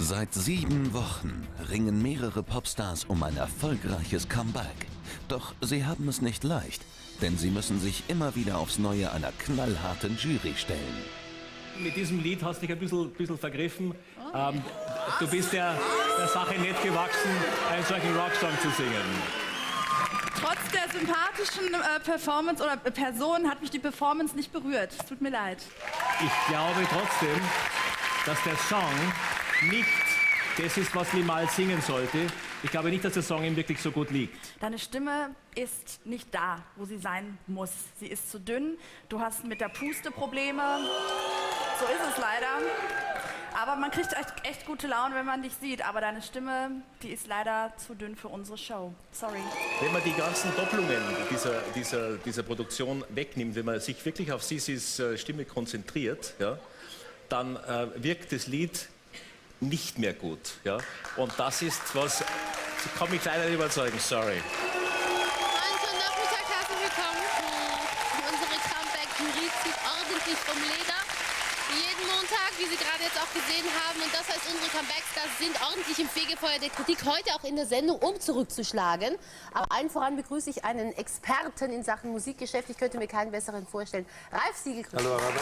Seit 7 Wochen ringen mehrere Popstars um ein erfolgreiches Comeback. Doch sie haben es nicht leicht, denn sie müssen sich immer wieder aufs Neue einer knallharten Jury stellen. Mit diesem Lied hast du dich ein bisschen vergriffen. Du bist der Sache nicht gewachsen, einen solchen Rocksong zu singen. Trotz der sympathischen Performance oder Person hat mich die Performance nicht berührt. Es tut mir leid. Ich glaube trotzdem, dass der Song nicht das ist, was Limahl singen sollte. Ich glaube nicht, dass der Song ihm wirklich so gut liegt. Deine Stimme ist nicht da, wo sie sein muss. Sie ist zu dünn. Du hast mit der Puste Probleme. So ist es leider. Aber man kriegt echt gute Laune, wenn man dich sieht. Aber deine Stimme, die ist leider zu dünn für unsere Show. Sorry. Wenn man die ganzen Doppelungen dieser Produktion wegnimmt, wenn man sich wirklich auf Sisis Stimme konzentriert, ja, dann wirkt das Lied nicht mehr gut. Ja? Und das ist was, sie kann mich leider nicht überzeugen, sorry. Guten Nachmittag, herzlich willkommen. Unsere Comeback-Jury zieht ordentlich vom Leder. Jeden Montag, wie Sie gerade jetzt auch gesehen haben. Und das heißt, unsere Comeback-Stars sind ordentlich im Fegefeuer der Kritik. Heute auch in der Sendung, um zurückzuschlagen. Aber allen voran begrüße ich einen Experten in Sachen Musikgeschäft. Ich könnte mir keinen besseren vorstellen. Ralf Siegel. Hallo, hallo.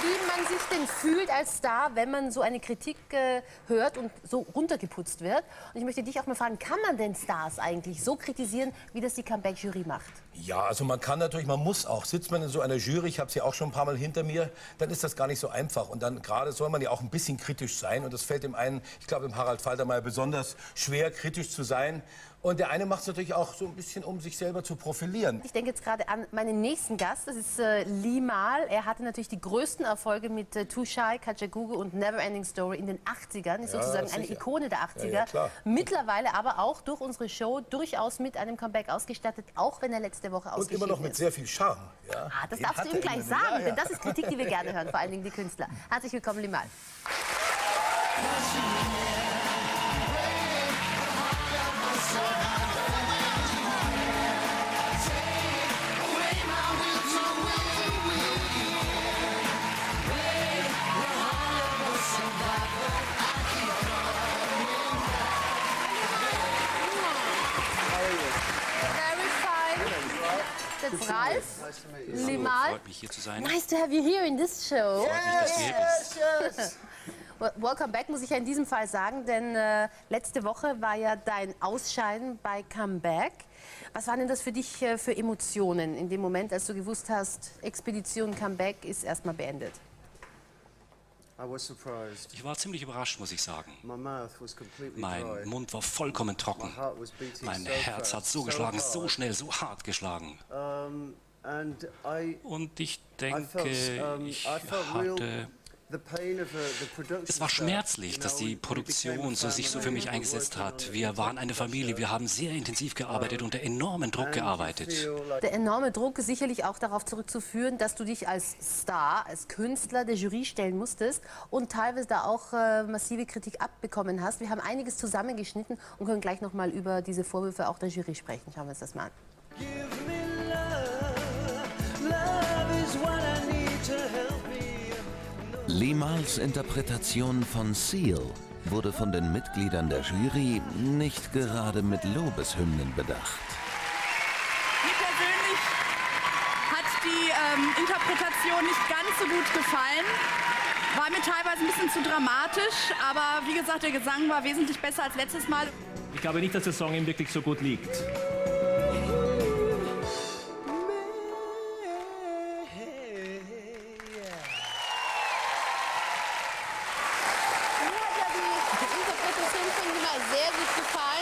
Wie man sich denn fühlt als Star, wenn man so eine Kritik hört und so runtergeputzt wird. Und ich möchte dich auch mal fragen, kann man denn Stars eigentlich so kritisieren, wie das die Comeback-Jury macht? Ja, also man kann natürlich, man muss auch. Sitzt man in so einer Jury, ich habe sie auch schon ein paar Mal hinter mir, dann ist das gar nicht so einfach. Und dann gerade soll man ja auch ein bisschen kritisch sein. Und das fällt dem einen, ich glaube dem Harald Faltermeier, besonders schwer, kritisch zu sein. Und der eine macht es natürlich auch so ein bisschen, um sich selber zu profilieren. Ich denke jetzt gerade an meinen nächsten Gast, das ist Limahl. Er hatte natürlich die größten Erfolge mit Too Shy, Kajagoogoo und Never Ending Story in den 80ern. Ist sozusagen eine Ikone der 80er. Ja, klar. Mittlerweile aber auch durch unsere Show durchaus mit einem Comeback ausgestattet, auch wenn er letzte Woche ausgeschieden ist. Und immer noch mit sehr viel Charme. Ja. Das darfst du ihm gleich sagen, denn das ist Kritik, die wir gerne hören, vor allen Dingen die Künstler. Herzlich willkommen, Limahl. That's Ralf, Limahl. Freut mich hier zu sein. Nice to have you here in this show. Freut mich, dass du hier bist. Well, welcome back, muss ich ja in diesem Fall sagen, denn letzte Woche war ja dein Ausscheiden bei Comeback. Was waren denn das für dich für Emotionen in dem Moment, als du gewusst hast, Expedition Comeback ist erstmal beendet? Ich war ziemlich überrascht, muss ich sagen. Mein Mund war vollkommen trocken. Mein Herz hat so geschlagen, so schnell, so hart geschlagen. Und ich denke, es war schmerzlich, dass die Produktion sich so für mich eingesetzt hat. Wir waren eine Familie, wir haben sehr intensiv gearbeitet, unter enormen Druck gearbeitet. Der enorme Druck ist sicherlich auch darauf zurückzuführen, dass du dich als Star, als Künstler der Jury stellen musstest und teilweise da auch massive Kritik abbekommen hast. Wir haben einiges zusammengeschnitten und können gleich noch mal über diese Vorwürfe auch der Jury sprechen. Schauen wir uns das mal an. Limahls Interpretation von Seal wurde von den Mitgliedern der Jury nicht gerade mit Lobeshymnen bedacht. Mir persönlich hat die Interpretation nicht ganz so gut gefallen. War mir teilweise ein bisschen zu dramatisch, aber wie gesagt, der Gesang war wesentlich besser als letztes Mal. Ich glaube nicht, dass der Song ihm wirklich so gut liegt.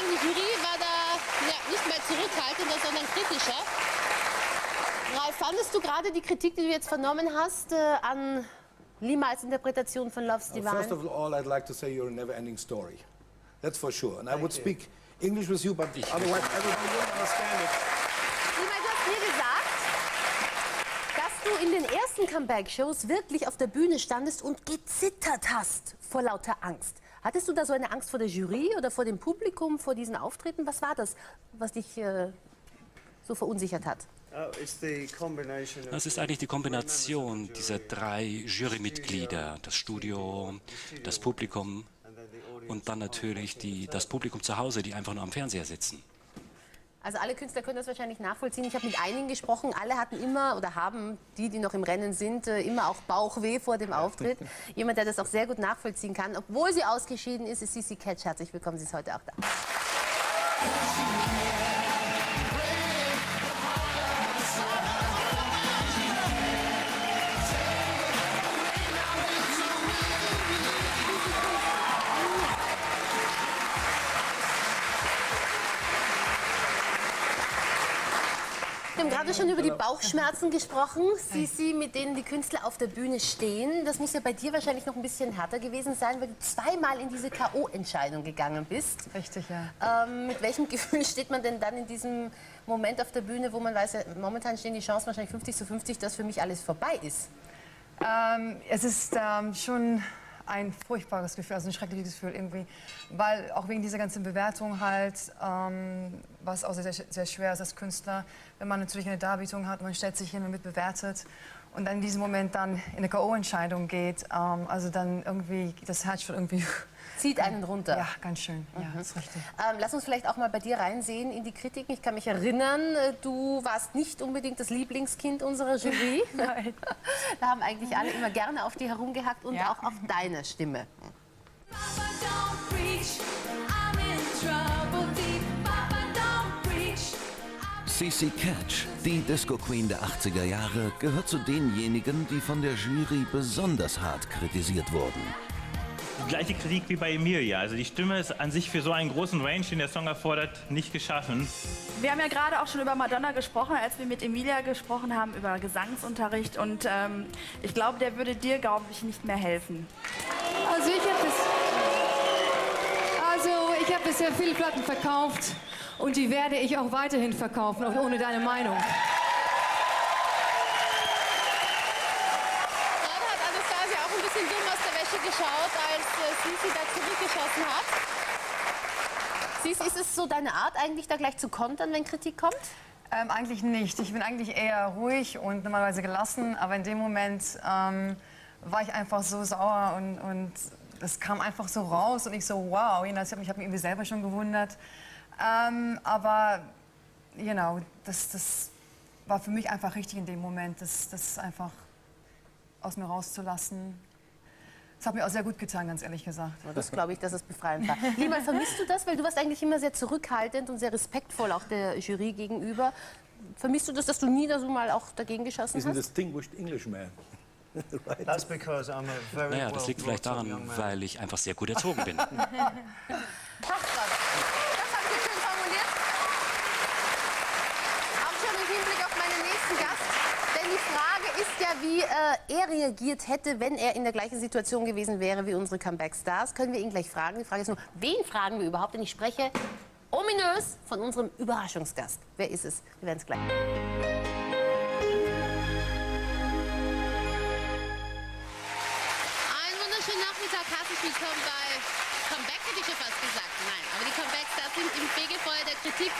Die Jury war da nicht mehr zurückhaltender, sondern kritischer. Ralf, fandest du gerade die Kritik, die du jetzt vernommen hast, an Limahls Interpretation von Love's Divine? First of all, I'd like to say you're a never-ending story. That's for sure. And I would speak English with you, but otherwise everybody won't understand it. Limahl, du hast mir gesagt, dass du in den ersten Comeback-Shows wirklich auf der Bühne standest und gezittert hast vor lauter Angst. Hattest du da so eine Angst vor der Jury oder vor dem Publikum, vor diesen Auftritten? Was war das, was dich so verunsichert hat? Das ist eigentlich die Kombination dieser 3 Jurymitglieder, das Studio, das Publikum und dann natürlich das Publikum zu Hause, die einfach nur am Fernseher sitzen. Also alle Künstler können das wahrscheinlich nachvollziehen. Ich habe mit einigen gesprochen, alle hatten immer oder haben, die noch im Rennen sind, immer auch Bauchweh vor dem Auftritt. Jemand, der das auch sehr gut nachvollziehen kann. Obwohl sie ausgeschieden ist, ist Cici Catch. Herzlich willkommen, sie ist heute auch da. Wir haben gerade schon über die Bauchschmerzen gesprochen, Cici, mit denen die Künstler auf der Bühne stehen. Das muss ja bei dir wahrscheinlich noch ein bisschen härter gewesen sein, weil du zweimal in diese K.O.-Entscheidung gegangen bist. Richtig, ja. Mit welchem Gefühl steht man denn dann in diesem Moment auf der Bühne, wo man weiß, ja, momentan stehen die Chancen wahrscheinlich 50:50, dass für mich alles vorbei ist? Es ist schon ein furchtbares Gefühl, also ein schreckliches Gefühl irgendwie, weil auch wegen dieser ganzen Bewertung halt, was auch sehr, sehr schwer ist als Künstler, wenn man natürlich eine Darbietung hat, man stellt sich hin und wird bewertet und dann in diesem Moment dann in eine K.O.-Entscheidung geht, also dann irgendwie, das Herz wird irgendwie... Zieht einen runter. Ja, ganz schön. Ja, das ist richtig. Lass uns vielleicht auch mal bei dir reinsehen in die Kritiken. Ich kann mich erinnern, du warst nicht unbedingt das Lieblingskind unserer Jury. Nein. Da haben eigentlich alle immer gerne auf dir herumgehackt und Ja. auch auf deine Stimme. Cici Catch, die Disco Queen der 80er Jahre, gehört zu denjenigen, die von der Jury besonders hart kritisiert wurden. Die gleiche Kritik wie bei Emilia. Also die Stimme ist an sich für so einen großen Range, den der Song erfordert, nicht geschaffen. Wir haben ja gerade auch schon über Madonna gesprochen, als wir mit Emilia gesprochen haben, über Gesangsunterricht. Und ich glaube, der würde dir, glaube ich, nicht mehr helfen. Also ich habe bisher viele Platten verkauft und die werde ich auch weiterhin verkaufen, auch ohne deine Meinung. Gerade hat Anastasia auch ein bisschen dumm aus der Wäsche geschaut, als Cici da zurückgeschossen hat. Cici, ist es so deine Art eigentlich, da gleich zu kontern, wenn Kritik kommt? Eigentlich nicht. Ich bin eigentlich eher ruhig und normalerweise gelassen, aber in dem Moment war ich einfach so sauer und das kam einfach so raus und ich so, wow, ich habe mich irgendwie selber schon gewundert. Aber, das war für mich einfach richtig in dem Moment, das einfach aus mir rauszulassen. Das hat mir auch sehr gut getan, ganz ehrlich gesagt. Das glaube ich, dass es befreiend war. Lieber, vermisst du das? Weil du warst eigentlich immer sehr zurückhaltend und sehr respektvoll auch der Jury gegenüber. Vermisst du das, dass du nie da so mal auch dagegen geschossen He's a hast? distinguished Englishman. That's because I'm a very Naja, das liegt vielleicht daran, weil ich einfach sehr gut erzogen bin. Ach Gott, das haben Sie schön formuliert. Auch schon im Hinblick auf meinen nächsten Gast. Denn die Frage ist ja, wie er reagiert hätte, wenn er in der gleichen Situation gewesen wäre wie unsere Comeback-Stars. Können wir ihn gleich fragen. Die Frage ist nur, wen fragen wir überhaupt? Denn ich spreche ominös von unserem Überraschungsgast. Wer ist es? Wir werden es gleich. Einen wunderschönen Nachmittag, herzlich willkommen bei Comeback, hätte ich schon fast gesagt. Nein, aber die Comeback-Stars sind im Fegefeuer der Kritik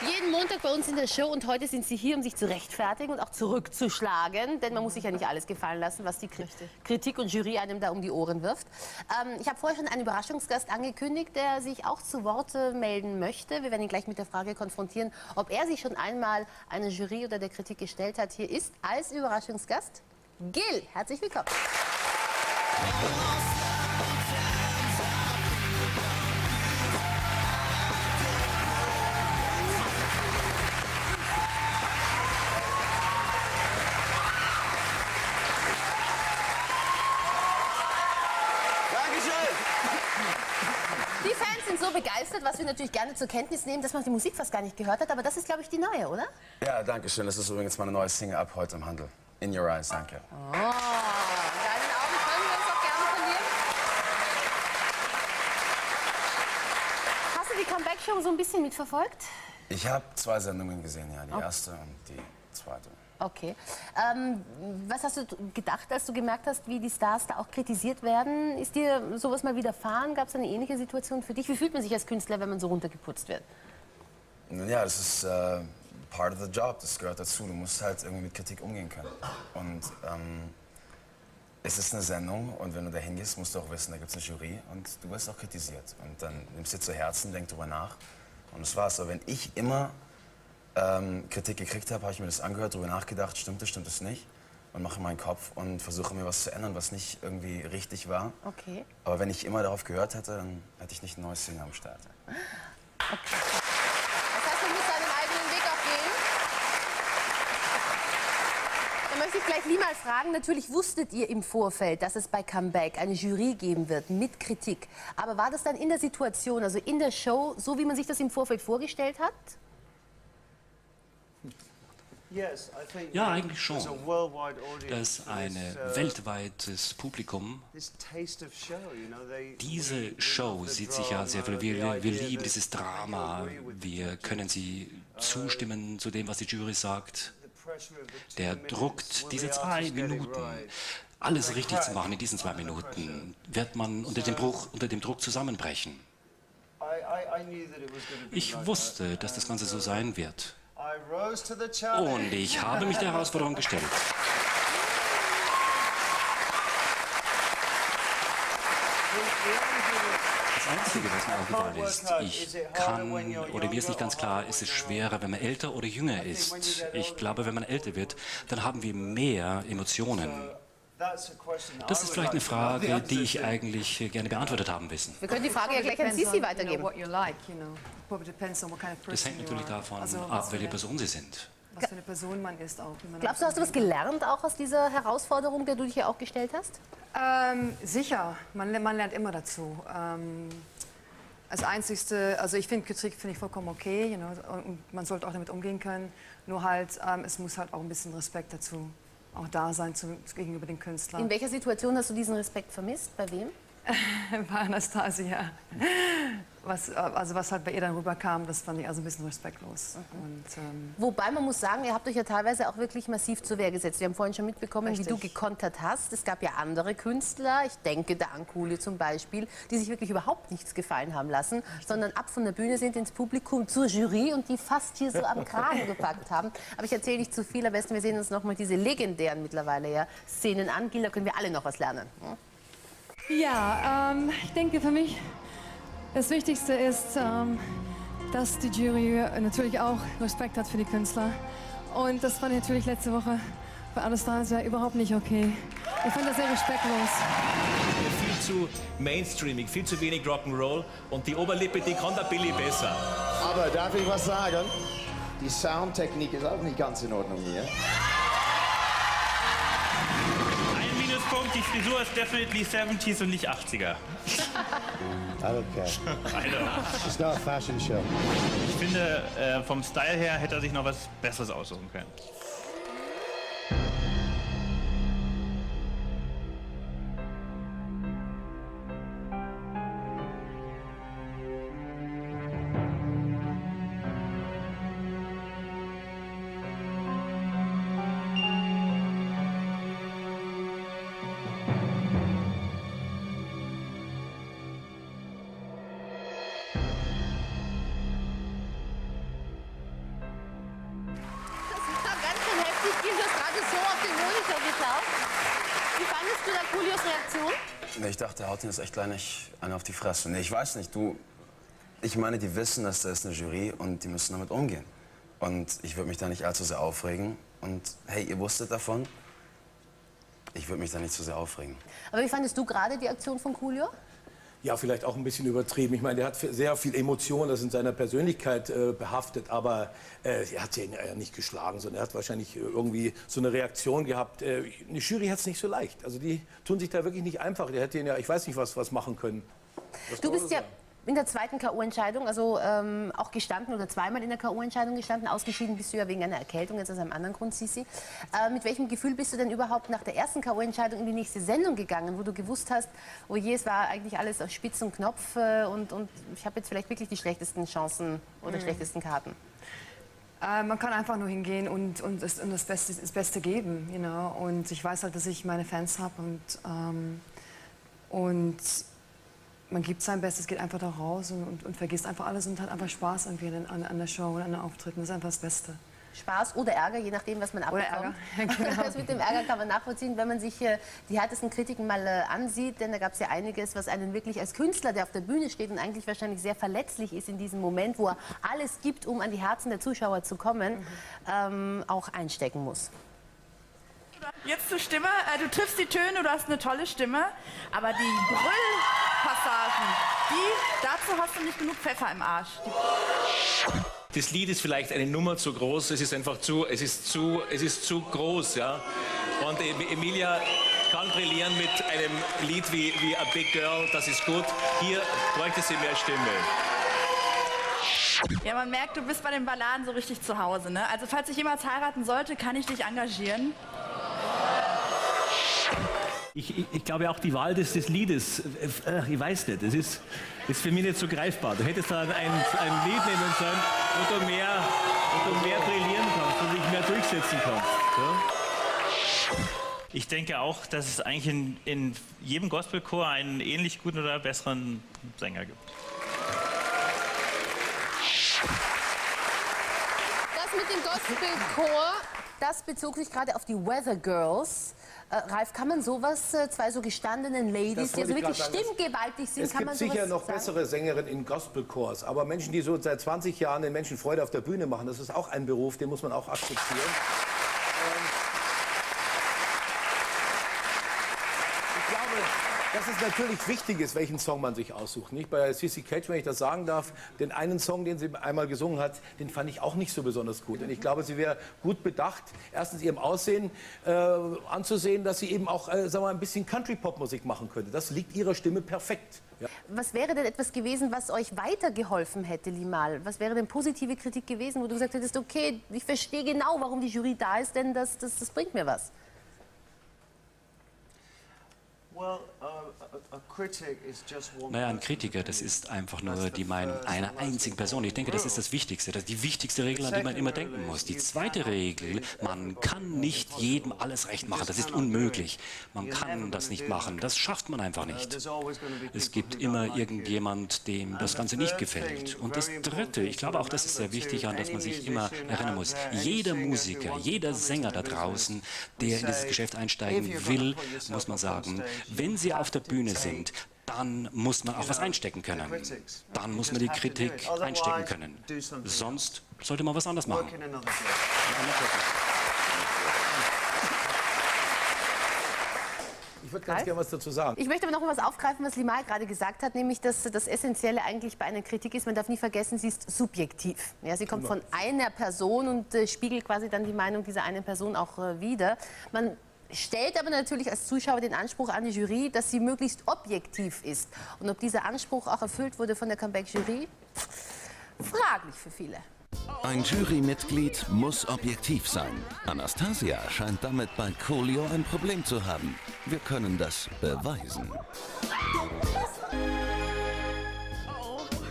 jeden Montag bei uns in der Show und heute sind sie hier, um sich zu rechtfertigen und auch zurückzuschlagen, denn man muss sich ja nicht alles gefallen lassen, was die Kritik und Jury einem da um die Ohren wirft. Ich habe vorher schon einen Überraschungsgast angekündigt, der sich auch zu Wort melden möchte. Wir werden ihn gleich mit der Frage konfrontieren, ob er sich schon einmal einer Jury oder der Kritik gestellt hat. Hier ist als Überraschungsgast Gil. Herzlich willkommen. Die Fans sind so begeistert, was wir natürlich gerne zur Kenntnis nehmen, dass man die Musik fast gar nicht gehört hat. Aber das ist, glaube ich, die neue, oder? Ja, danke schön. Das ist übrigens meine neue Single ab heute im Handel. In Your Eyes, danke. Oh, in deinen Augen können wir uns auch gerne verlieren. Hast du die Comeback-Show so ein bisschen mitverfolgt? Ich habe 2 Sendungen gesehen, ja. Die erste und die zweite. Okay. Was hast du gedacht, als du gemerkt hast, wie die Stars da auch kritisiert werden? Ist dir sowas mal widerfahren? Gab es eine ähnliche Situation für dich? Wie fühlt man sich als Künstler, wenn man so runtergeputzt wird? Nun ja, das ist part of the job, das gehört dazu. Du musst halt irgendwie mit Kritik umgehen können. Und es ist eine Sendung und wenn du da hingehst, musst du auch wissen, da gibt es eine Jury und du wirst auch kritisiert. Und dann nimmst du dir zu Herzen, denk drüber nach und das war's. Aber wenn ich immer Kritik gekriegt habe, habe ich mir das angehört, drüber nachgedacht, stimmt es nicht? Und mache meinen Kopf und versuche mir was zu ändern, was nicht irgendwie richtig war. Okay. Aber wenn ich immer darauf gehört hätte, dann hätte ich nicht ein neues Single am Start. Okay. Das heißt, man muss seinen eigenen Weg auch gehen. Dann möchte ich gleich Lee mal fragen, natürlich wusstet ihr im Vorfeld, dass es bei Comeback eine Jury geben wird mit Kritik. Aber war das dann in der Situation, also in der Show, so wie man sich das im Vorfeld vorgestellt hat? Ja, eigentlich schon. Dass ein weltweites Publikum diese Show sieht sich ja sehr viel. Wir lieben dieses Drama. Wir können sie zustimmen zu dem, was die Jury sagt. Der Druck, diese 2 Minuten, alles richtig zu machen in diesen 2 Minuten, wird man unter dem Druck zusammenbrechen. Ich wusste, dass das Ganze so sein wird. Und ich habe mich der Herausforderung gestellt. Das Einzige, was mir aufgefallen ist, ich kann, oder mir ist nicht ganz klar, ist es schwerer, wenn man älter oder jünger ist. Ich glaube, wenn man älter wird, dann haben wir mehr Emotionen. Das ist vielleicht eine Frage, die ich eigentlich gerne beantwortet haben wissen. Wir können die Frage ja gleich an Sissi weitergeben. Das hängt natürlich davon ab, welche Person Sie sind. Was für eine Person man ist auch. Glaubst du, hast du was gelernt auch aus dieser Herausforderung, der du dich ja auch gestellt hast? Sicher, man lernt immer dazu. Als Einzigste, also ich finde Kritik finde ich vollkommen okay, und man sollte auch damit umgehen können. Nur halt, es muss halt auch ein bisschen Respekt dazu auch da sein gegenüber den Künstlern. In welcher Situation hast du diesen Respekt vermisst? Bei wem? Bei Anastasia. Was halt bei ihr dann rüberkam, das fand ich also ein bisschen respektlos. Und, wobei man muss sagen, ihr habt euch ja teilweise auch wirklich massiv zur Wehr gesetzt. Wir haben vorhin schon mitbekommen, richtig, wie du gekontert hast. Es gab ja andere Künstler, ich denke da an Coolio zum Beispiel, die sich wirklich überhaupt nichts gefallen haben lassen, sondern ab von der Bühne sind ins Publikum zur Jury und die fast hier so am Kragen gepackt haben. Aber ich erzähle nicht zu viel, am besten wir sehen uns noch mal diese legendären mittlerweile Szenen an. Gilda, können wir alle noch was lernen. Ja, ich denke für mich, das Wichtigste ist, dass die Jury natürlich auch Respekt hat für die Künstler. Und das fand ich natürlich letzte Woche bei Anastasia überhaupt nicht okay. Ich fand das sehr respektlos. Viel zu mainstreamig, viel zu wenig Rock'n'Roll und die Oberlippe, die kann der Billy besser. Aber darf ich was sagen? Die Soundtechnik ist auch nicht ganz in Ordnung hier. Minuspunkt, die Frisur ist definitely 70s und nicht 80er. I don't care. It's not a fashion show. Ich finde, vom Style her hätte er sich noch was Besseres aussuchen können. Ich dachte, der haut ihn jetzt echt gleich einen auf die Fresse. Nee, ich weiß nicht, ich meine, die wissen, dass da ist eine Jury und die müssen damit umgehen. Und ich würde mich da nicht allzu sehr aufregen. Und hey, ihr wusstet davon, ich würde mich da nicht zu sehr aufregen. Aber wie fandest du gerade die Aktion von Coolio? Ja, vielleicht auch ein bisschen übertrieben. Ich meine, der hat sehr viel Emotion, das in seiner Persönlichkeit behaftet, aber er hat ihn nicht geschlagen, sondern er hat wahrscheinlich irgendwie so eine Reaktion gehabt. Eine Jury hat es nicht so leicht. Also die tun sich da wirklich nicht einfach. Der hätte ihn ja, ich weiß nicht, was machen können. Du bist ja in der zweiten K.O.-Entscheidung, also auch gestanden oder zweimal in der K.O.-Entscheidung gestanden. Ausgeschieden bist du ja wegen einer Erkältung, jetzt aus einem anderen Grund, Sissi. Mit welchem Gefühl bist du denn überhaupt nach der ersten K.O.-Entscheidung in die nächste Sendung gegangen, wo du gewusst hast, oh je, es war eigentlich alles auf Spitz und Knopf und ich habe jetzt vielleicht wirklich die schlechtesten Chancen oder schlechtesten Karten? Man kann einfach nur hingehen und das Beste geben, you know? Und ich weiß halt, dass ich meine Fans habe und man gibt sein Bestes, geht einfach da raus und vergisst einfach alles und hat einfach Spaß irgendwie an der Show und an den Auftritten. Das ist einfach das Beste. Spaß oder Ärger, je nachdem, was man abbekommt. Genau. Das mit dem Ärger kann man nachvollziehen, wenn man sich die härtesten Kritiken mal ansieht, denn da gab es ja einiges, was einen wirklich als Künstler, der auf der Bühne steht und eigentlich wahrscheinlich sehr verletzlich ist in diesem Moment, wo er alles gibt, um an die Herzen der Zuschauer zu kommen, auch einstecken muss. Jetzt zur Stimme. Du triffst die Töne, du hast eine tolle Stimme, aber die Brüllpassagen, dazu hast du nicht genug Pfeffer im Arsch. Das Lied ist vielleicht eine Nummer zu groß, es ist einfach zu groß, ja. Und Emilia kann brillieren mit einem Lied wie A Big Girl, das ist gut. Hier bräuchte sie mehr Stimme. Ja, man merkt, du bist bei den Balladen so richtig zu Hause, ne? Also falls ich jemals heiraten sollte, kann ich dich engagieren. Ich glaube auch die Wahl des Liedes, ich weiß nicht, das ist für mich nicht so greifbar. Du hättest da ein Lied nehmen sollen, wo du mehr brillieren kannst, wo du dich mehr durchsetzen kannst. Ja? Ich denke auch, dass es eigentlich in jedem Gospelchor einen ähnlich guten oder besseren Sänger gibt. Das mit dem Gospelchor, das bezog sich gerade auf die Weather Girls. Ralf, kann man sowas, zwei so gestandenen Ladies, die also wirklich stimmgewaltig sind, kann man sowas Es gibt sicher noch sagen? bessere Sängerinnen in Gospelchors, aber Menschen, die so seit 20 Jahren den Menschen Freude auf der Bühne machen, das ist auch ein Beruf, den muss man auch akzeptieren. Ich glaube, dass es natürlich wichtig ist, welchen Song man sich aussucht. Nicht? Bei CC Catch, wenn ich das sagen darf, den einen Song, den sie einmal gesungen hat, den fand ich auch nicht so besonders gut. Und ich glaube, sie wäre gut bedacht, erstens ihrem Aussehen anzusehen, dass sie eben auch sagen wir mal, ein bisschen Country-Pop-Musik machen könnte. Das liegt ihrer Stimme perfekt. Ja. Was wäre denn etwas gewesen, was euch weitergeholfen hätte, Limal? Was wäre denn positive Kritik gewesen, wo du gesagt hättest, okay, ich verstehe genau, warum die Jury da ist, denn das bringt mir was? Naja, ein Kritiker, das ist einfach nur die Meinung einer einzigen Person. Ich denke, das ist das Wichtigste, das ist die wichtigste Regel, an die man immer denken muss. Die zweite Regel, man kann nicht jedem alles recht machen, das ist unmöglich. Man kann das nicht machen, das schafft man einfach nicht. Es gibt immer irgendjemand, dem das Ganze nicht gefällt. Und das Dritte, ich glaube auch, das ist sehr wichtig, an das man sich immer erinnern muss. Jeder Musiker, jeder Sänger da draußen, der in dieses Geschäft einsteigen will, muss man sagen, wenn sie auf der Bühne sind, dann muss man auch was einstecken können. Dann muss man die Kritik einstecken können. Sonst sollte man was anderes machen. Ich würde ganz gerne was dazu sagen. Ich möchte aber noch etwas aufgreifen, was Limal gerade gesagt hat, nämlich, dass das Essentielle eigentlich bei einer Kritik ist, man darf nie vergessen, sie ist subjektiv. Ja, sie kommt von einer Person und spiegelt quasi dann die Meinung dieser einen Person auch wider. Man stellt aber natürlich als Zuschauer den Anspruch an die Jury, dass sie möglichst objektiv ist. Und ob dieser Anspruch auch erfüllt wurde von der Comeback-Jury, fraglich für viele. Ein Jurymitglied muss objektiv sein. Anastasia scheint damit bei Coolio ein Problem zu haben. Wir können das beweisen.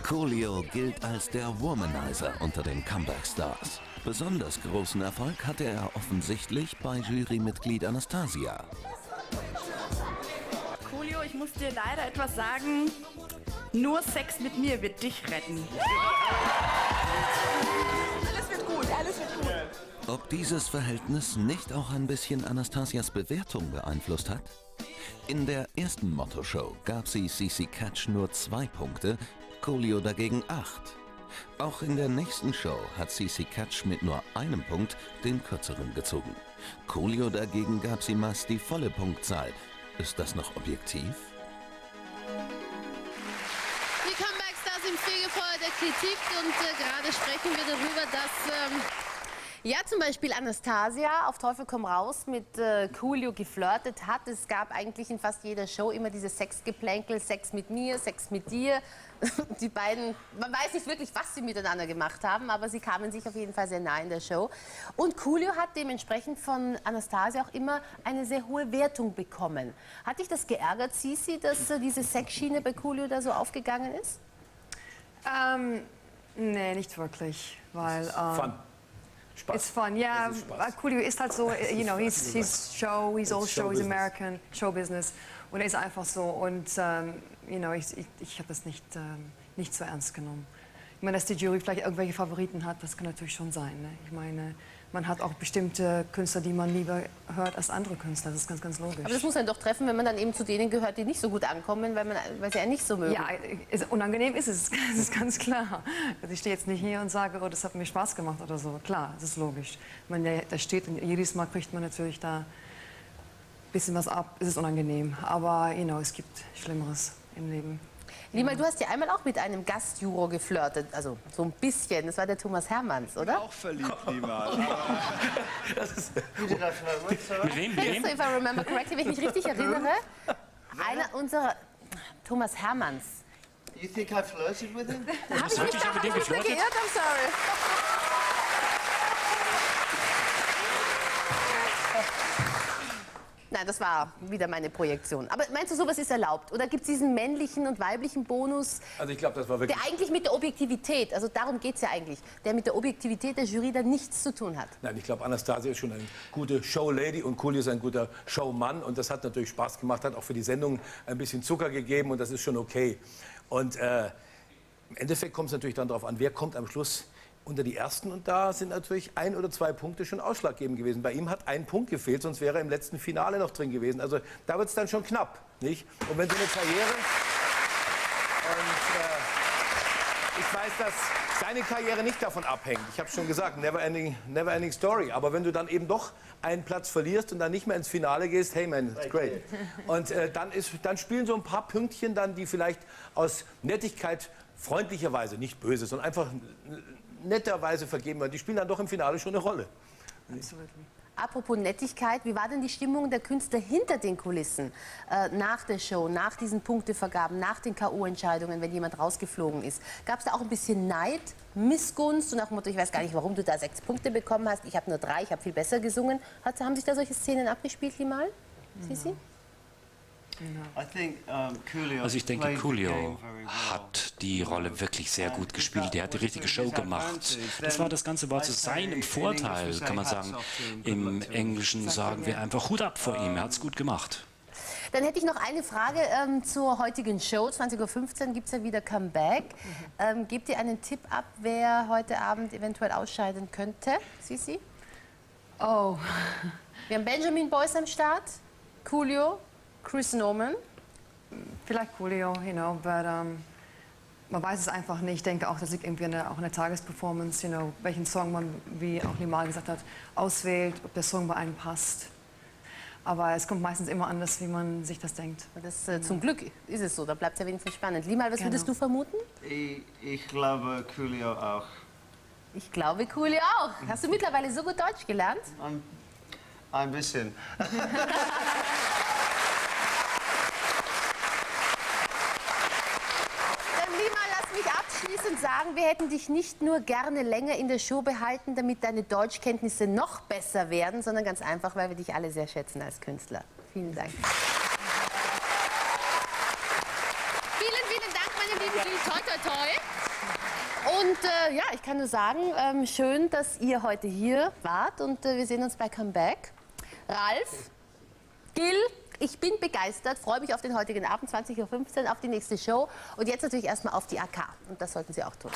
Coolio gilt als der Womanizer unter den Comeback-Stars. Besonders großen Erfolg hatte er offensichtlich bei Jurymitglied Anastasia. Coolio, ich muss dir leider etwas sagen. Nur Sex mit mir wird dich retten. Alles wird gut, alles wird gut. Ob dieses Verhältnis nicht auch ein bisschen Anastasias Bewertung beeinflusst hat? In der ersten Motto-Show gab sie CC Catch nur 2 Punkte, Coolio dagegen 8. Auch in der nächsten Show hat CC Catch mit nur 1 Punkt den kürzeren gezogen. Coolio dagegen gab sie meist die volle Punktzahl. Ist das noch objektiv? Die Comeback-Stars im Fegefeuer der Kritik und gerade sprechen wir darüber, dass ja zum Beispiel Anastasia auf Teufel komm raus mit Coolio geflirtet hat. Es gab eigentlich in fast jeder Show immer dieses Sexgeplänkel, Sex mit mir, Sex mit dir. Die beiden, man weiß nicht wirklich, was sie miteinander gemacht haben, aber sie kamen sich auf jeden Fall sehr nah in der Show. Und Coolio hat dementsprechend von Anastasia auch immer eine sehr hohe Wertung bekommen. Hat dich das geärgert, Cici, dass diese Sexschiene bei Coolio da so aufgegangen ist? Nee, nicht wirklich, weil... Fun. Spaß. It's fun, yeah. Coolio ist halt so, you know, he's all show, he's American, show business. Und er ist einfach so und, you know, ich habe das nicht so ernst genommen. Ich meine, dass die Jury vielleicht irgendwelche Favoriten hat, das kann natürlich schon sein. Ne? Ich meine, man hat auch bestimmte Künstler, die man lieber hört als andere Künstler. Das ist ganz, ganz logisch. Aber das muss man doch treffen, wenn man dann eben zu denen gehört, die nicht so gut ankommen, weil sie einen nicht so mögen. Ja, unangenehm ist es, das ist ganz klar. Also ich stehe jetzt nicht hier und sage, oh, das hat mir Spaß gemacht oder so. Klar, das ist logisch. Man, da steht und jedes Mal kriegt man natürlich da ein bisschen was ab. Es ist unangenehm, aber es gibt Schlimmeres im Leben. Limal, du hast ja einmal auch mit einem Gastjuror geflirtet, also so ein bisschen. Das war der Thomas Hermanns, oder? Auch verliebt, Limal. Mit wem? So, if I remember correctly, wenn ich mich richtig erinnere, einer unserer... Thomas Hermanns. You think I flirted with him? Hab ich mich geirrt? I'm sorry. Nein, das war wieder meine Projektion. Aber meinst du, sowas ist erlaubt? Oder gibt es diesen männlichen und weiblichen Bonus, Also ich glaube, das war wirklich... der eigentlich mit der Objektivität, also darum geht es ja eigentlich, der mit der Objektivität der Jury dann nichts zu tun hat? Nein, ich glaube, Anastasia ist schon eine gute Showlady und Coolio ist ein guter Showmann. Und das hat natürlich Spaß gemacht, hat auch für die Sendung ein bisschen Zucker gegeben und das ist schon okay. Und im Endeffekt kommt es natürlich dann darauf an, wer kommt am Schluss unter die Ersten. Und da sind natürlich 1 oder 2 Punkte schon ausschlaggebend gewesen. Bei ihm hat ein Punkt gefehlt, sonst wäre er im letzten Finale noch drin gewesen. Also da wird es dann schon knapp, nicht? Und wenn so eine Karriere... Und ich weiß, dass seine Karriere nicht davon abhängt. Ich habe schon gesagt, never ending story. Aber wenn du dann eben doch einen Platz verlierst und dann nicht mehr ins Finale gehst, hey man, it's great. Und dann spielen so ein paar Pünktchen dann, die vielleicht aus Nettigkeit, freundlicherweise, nicht böse, sondern einfach netterweise vergeben werden. Die spielen dann doch im Finale schon eine Rolle. Absolut. Apropos Nettigkeit, wie war denn die Stimmung der Künstler hinter den Kulissen? Nach der Show, nach diesen Punktevergaben, nach den K.O.-Entscheidungen, wenn jemand rausgeflogen ist? Gab es da auch ein bisschen Neid, Missgunst und nach dem Motto, ich weiß gar nicht, warum du da 6 Punkte bekommen hast, ich habe nur 3, ich habe viel besser gesungen. Haben sich da solche Szenen abgespielt, Limal? Sissi? Also ich denke, Coolio hat die Rolle wirklich sehr gut gespielt. Er hat die richtige Show gemacht. Das Ganze war zu seinem Vorteil, kann man sagen. Im Englischen sagen wir einfach Hut ab vor ihm. Er hat es gut gemacht. Dann hätte ich noch eine Frage zur heutigen Show. 20:15 Uhr gibt es ja wieder Comeback. Gebt ihr einen Tipp ab, wer heute Abend eventuell ausscheiden könnte? Sissi? Oh. Wir haben Benjamin Boyce am Start, Coolio, Chris Norman. Vielleicht Coolio, aber man weiß es einfach nicht. Ich denke auch, das liegt irgendwie auch in der Tagesperformance, welchen Song man, wie auch Limal gesagt hat, auswählt, ob der Song bei einem passt. Aber es kommt meistens immer anders, wie man sich das denkt. Zum Glück ist es so, da bleibt es ja wenigstens spannend. Limal, was würdest du vermuten? Ich glaube Coolio auch. Ich glaube Coolio auch. Hast du mittlerweile so gut Deutsch gelernt? Ein bisschen. Abschließend sagen, wir hätten dich nicht nur gerne länger in der Show behalten, damit deine Deutschkenntnisse noch besser werden, sondern ganz einfach, weil wir dich alle sehr schätzen als Künstler. Vielen Dank. Vielen Dank, meine Lieben. Toi, toi, toi. Und ja, ich kann nur sagen, schön, dass ihr heute hier wart und wir sehen uns bei Comeback. Ralf, Gil, ich bin begeistert, freue mich auf den heutigen Abend, 20:15 Uhr, auf die nächste Show und jetzt natürlich erstmal auf die AK. Und das sollten Sie auch tun.